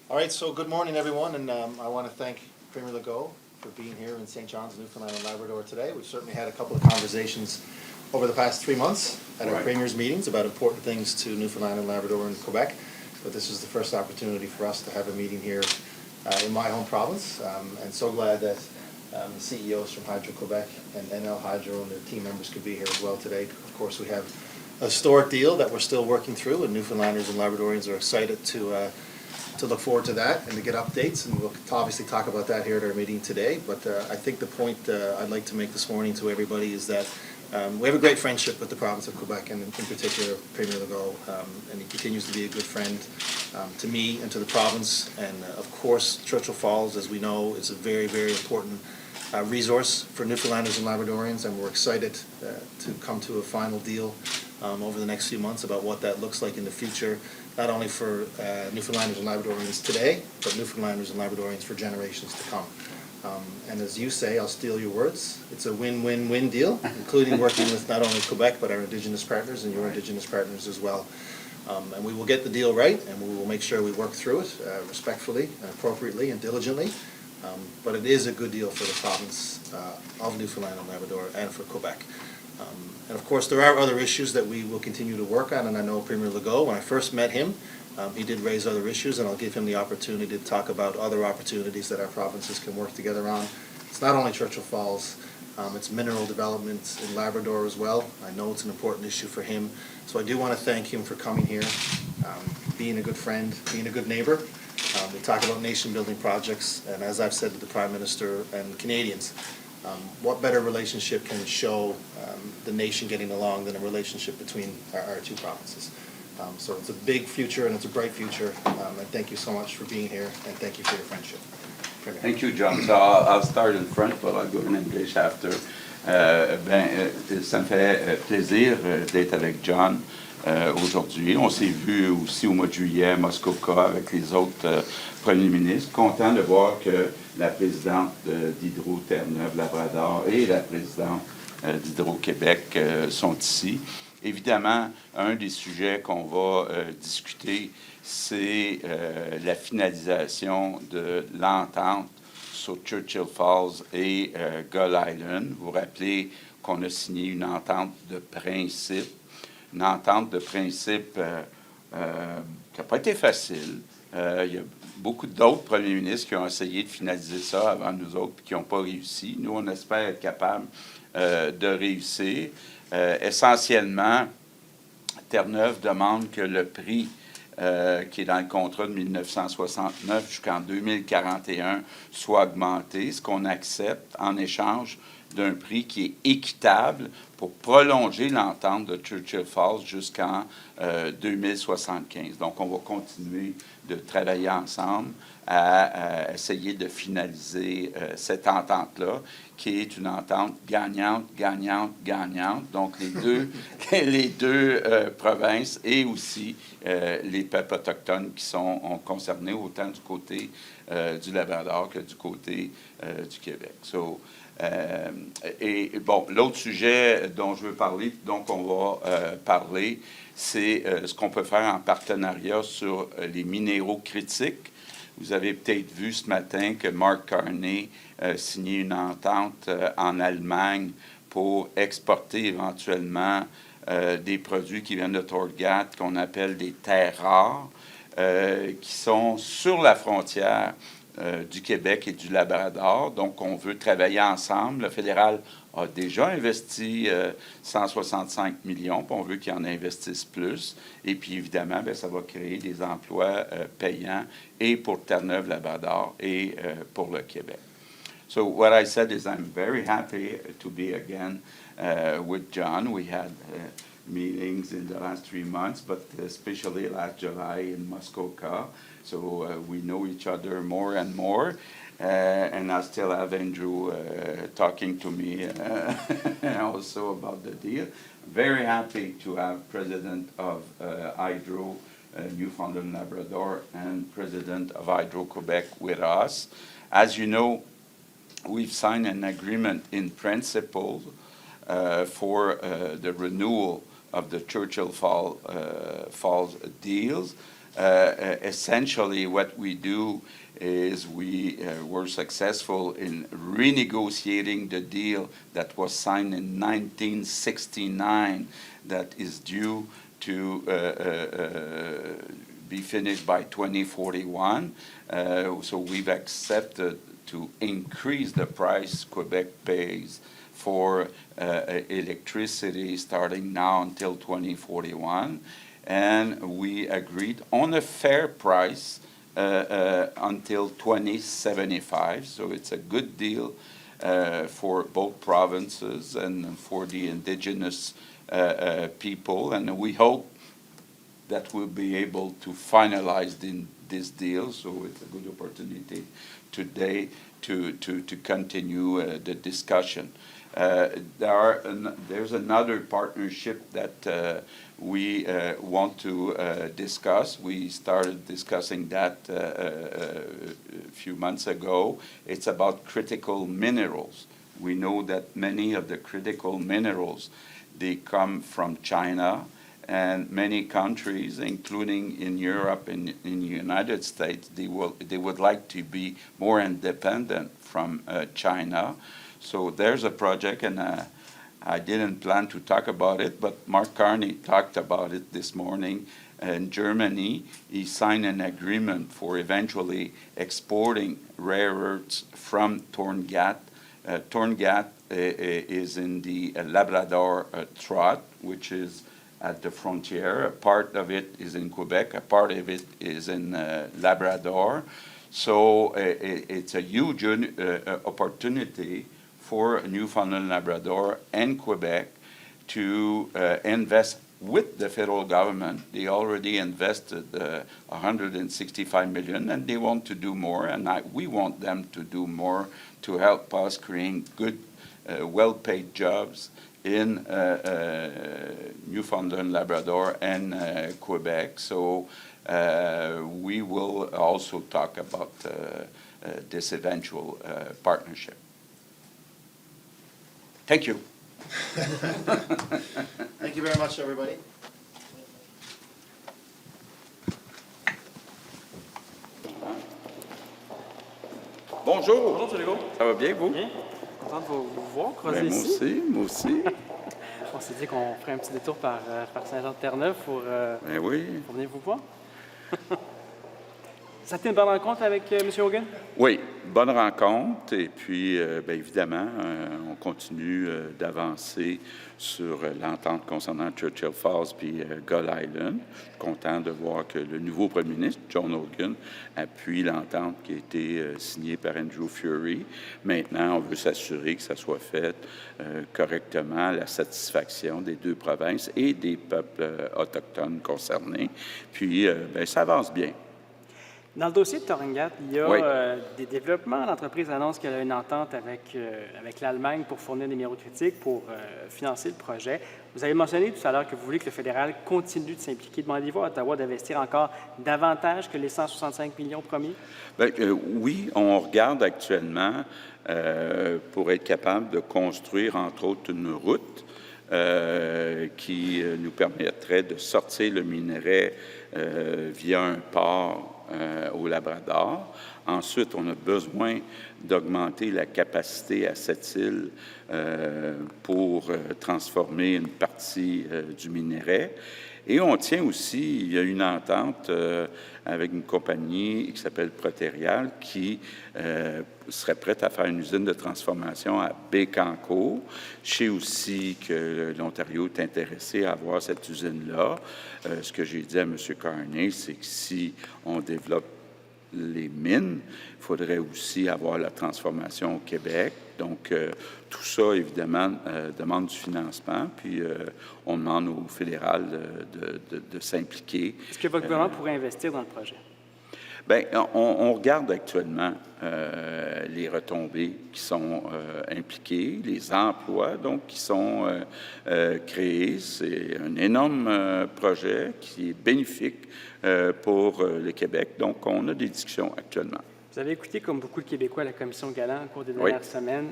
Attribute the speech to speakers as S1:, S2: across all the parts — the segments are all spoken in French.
S1: All right, so good morning, everyone, and I want to thank Premier Legault for being here in St. John's, Newfoundland and Labrador today. We've certainly had a couple of conversations over the past 3 months at our
S2: Right.
S1: Premier's meetings about important things to Newfoundland and Labrador and Quebec, but this is the first opportunity for us to have a meeting here in my home province, and so glad that the CEOs from Hydro-Quebec and NL Hydro and their team members could be here as well today. Of course, we have a historic deal that we're still working through, and Newfoundlanders and Labradorians are excited to look forward to that and to get updates, and we'll obviously talk about that here at our meeting today. But I think the point I'd like to make this morning to everybody is that we have a great friendship with the province of Quebec, and in particular Premier Legault, and he continues to be a good friend to me and to the province. And of course, Churchill Falls, as we know, is a very, very important resource for Newfoundlanders and Labradorians, and we're excited to come to a final deal over the next few months about what that looks like in the future, not only for Newfoundlanders and Labradorians today, but Newfoundlanders and Labradorians for generations to come. And as you say, I'll steal your words, it's a win-win-win deal, including working with not only Quebec, but our Indigenous partners and your Indigenous partners as well. And we will get the deal right, and we will make sure we work through it respectfully and appropriately and diligently. But it is a good deal for the province of Newfoundland and Labrador and for Quebec. And of course, there are other issues that we will continue to work on, and I know Premier Legault, when I first met him, he did raise other issues, and I'll give him the opportunity to talk about other opportunities that our provinces can work together on. It's not only Churchill Falls, it's mineral development in Labrador as well. I know it's an important issue for him, so I do want to thank him for coming here, being a good friend, being a good neighbor. We talk about nation-building projects, and as I've said to the Prime Minister and Canadians, what better relationship can show the nation getting along than a relationship between our two provinces? So it's a big future and it's a bright future, and thank you so much for being here, and thank you for your friendship. Premier.
S2: Thank you, John. So I'll start in French, but I'll go in English after. Ça me fait plaisir d'être avec John aujourd'hui. On s'est vu aussi au mois de juillet à Muskoka avec les autres premiers ministres. Content de voir que la présidente d'Hydro-Terre-Neuve-Labrador et la présidente d'Hydro-Québec sont ici. Évidemment, un des sujets qu'on va discuter, c'est la finalisation de l'entente sur Churchill Falls et Gull Island. Vous vous rappelez qu'on a signé une entente de principe. Une entente de principe qui n'a pas été facile. Il y a beaucoup d'autres premiers ministres qui ont essayé de finaliser ça avant nous autres et qui n'ont pas réussi. Nous, on espère être capable de réussir. Essentiellement, Terre-Neuve demande que le prix qui est dans le contrat de 1969 jusqu'en 2041 soit augmenté, ce qu'on accepte en échange d'un prix qui est équitable pour prolonger l'entente de Churchill Falls jusqu'en 2075. Donc, on va continuer de travailler ensemble à essayer de finaliser cette entente-là, qui est une entente gagnante, gagnante, gagnante. Donc, les deux provinces et aussi les peuples autochtones qui sont concernés autant du côté du Labrador que du côté du Québec. Et bon, l'autre sujet dont je veux parler, dont on va parler, c'est ce qu'on peut faire en partenariat sur les minéraux critiques. Vous avez peut-être vu ce matin que Mark Carney a signé une entente en Allemagne pour exporter éventuellement des produits qui viennent de Torgat, qu'on appelle des terres rares, qui sont sur la frontière du Québec et du Labrador. Donc, on veut travailler ensemble. Le fédéral a déjà investi 165 millions, puis on veut qu'il en investisse plus. Et puis, évidemment, bien, ça va créer des emplois payants et pour Terre-Neuve-Labrador et pour le Québec. So what I said is I'm very happy to be again with John. We had meetings in the last 3 months, but especially last July in Muskoka. So we know each other more and more. And I still have Andrew talking to me also about the deal. Very happy to have President of Hydro Newfoundland Labrador and President of Hydro Quebec with us. As you know, we've signed an agreement in principle for the renewal of the Churchill Falls deals. Essentially, what we do is we were successful in renegotiating the deal that was signed in 1969 that is due to be finished by 2041. So we've accepted to increase the price Quebec pays for electricity starting now until 2041. And we agreed on a fair price until 2075. So it's a good deal for both provinces and for the indigenous people. And we hope that we'll be able to finalize this deal. So it's a good opportunity today to continue the discussion. There's another partnership that we want to discuss. We started discussing that a few months ago. It's about critical minerals. We know that many of the critical minerals, they come from China, and many countries, including in Europe and in the United States, they would like to be more independent from China. So there's a project, and I didn't plan to talk about it, but Mark Carney talked about it this morning. In Germany, he signed an agreement for eventually exporting rare earths from Torngat. Torngat is in the Labrador Trough, which is at the frontier. A part of it is in Quebec, a part of it is in Labrador. So it's a huge opportunity for Newfoundland, Labrador, and Quebec to invest with the federal government. They already invested $165 million, and they want to do more, and we want them to do more to help us create good, well-paid jobs in Newfoundland, Labrador, and Quebec. So we will also talk about this eventual partnership. Thank you.
S1: Thank you very much, everybody.
S2: Bonjour.
S3: Bonjour, M. Legault.
S2: Ça va bien, vous?
S3: Bien. Content de vous voir, croiser
S2: Ben, moi
S3: ici.
S2: aussi, moi aussi.
S3: On s'est dit qu'on ferait un petit détour par Saint-Jean-de-Terre-Neuve pour
S2: Ben oui.
S3: venir vous voir. Ça a été une bonne rencontre avec M. Hogan?
S2: Oui, bonne rencontre. Et puis, bien évidemment, on continue d'avancer sur l'entente concernant Churchill Falls puis Gull Island. Je suis content de voir que le nouveau premier ministre, John Hogan, appuie l'entente qui a été signée par Andrew Furey. Maintenant, on veut s'assurer que ça soit fait correctement à la satisfaction des deux provinces et des peuples autochtones concernés. Puis, bien, ça avance bien.
S3: Dans le dossier de Torngat, il y a
S2: Oui.
S3: des développements. L'entreprise annonce qu'elle a une entente avec l'Allemagne pour fournir des minéraux critiques pour financer le projet. Vous avez mentionné tout à l'heure que vous voulez que le fédéral continue de s'impliquer. Demandez-vous à Ottawa d'investir encore davantage que les 165 millions promis?
S2: Bien, oui, on regarde actuellement pour être capable de construire, entre autres, une route qui nous permettrait de sortir le minerai via un port au Labrador. Ensuite, on a besoin d'augmenter la capacité à cette île pour transformer une partie du minerai. Et on tient aussi, il y a une entente avec une compagnie qui s'appelle Proterial qui serait prête à faire une usine de transformation à Bécancour. Je sais aussi que l'Ontario est intéressé à avoir cette usine-là. Ce que j'ai dit à M. Carney, c'est que si on développe les mines, il faudrait aussi avoir la transformation au Québec. Donc, tout ça, évidemment, demande du financement, puis on demande au fédéral de s'impliquer.
S3: Est-ce que votre gouvernement pourrait investir dans le projet?
S2: Bien, on regarde actuellement les retombées qui sont impliquées, les emplois donc qui sont créés. C'est un énorme projet qui est bénéfique pour le Québec. Donc, on a des discussions actuellement.
S3: Vous avez écouté, comme beaucoup de Québécois, la commission Galland au cours des dernières semaines.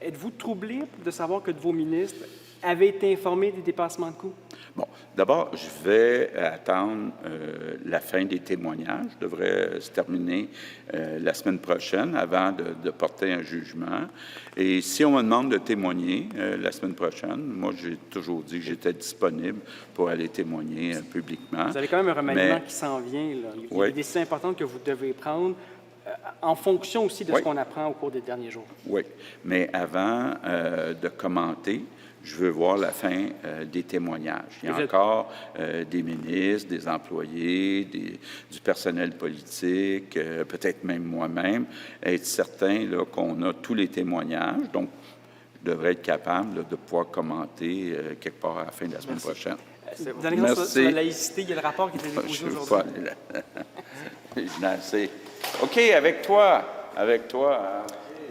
S3: Êtes-vous troublé de savoir que de vos ministres avez été informé des dépassements de coûts?
S2: Bon, d'abord, je vais attendre la fin des témoignages. Je devrais se terminer la semaine prochaine avant de porter un jugement. Et si on me demande de témoigner la semaine prochaine, moi, j'ai toujours dit que j'étais disponible pour aller témoigner publiquement.
S3: Vous avez quand même un remaniement qui s'en vient, là. Il y a
S2: Oui.
S3: des décisions importantes que vous devez prendre en fonction aussi de
S2: Oui.
S3: ce qu'on apprend au cours des derniers jours.
S2: Oui, mais avant de commenter, je veux voir la fin des témoignages. Il y a
S3: Vous êtes-
S2: encore des ministres, des employés, du personnel politique, peut-être même moi-même, être certain là, qu'on a tous les témoignages. Donc, je devrais être capable là, de pouvoir commenter quelque part à la fin de la semaine prochaine.
S3: Dernière chose
S2: Merci.
S3: sur la laïcité, il y a le rapport qui a été
S2: Je
S3: déposé
S2: veux pas
S3: aujourd'hui.
S2: aller là. Je n'ai assez. OK, avec toi. Avec toi. Hein.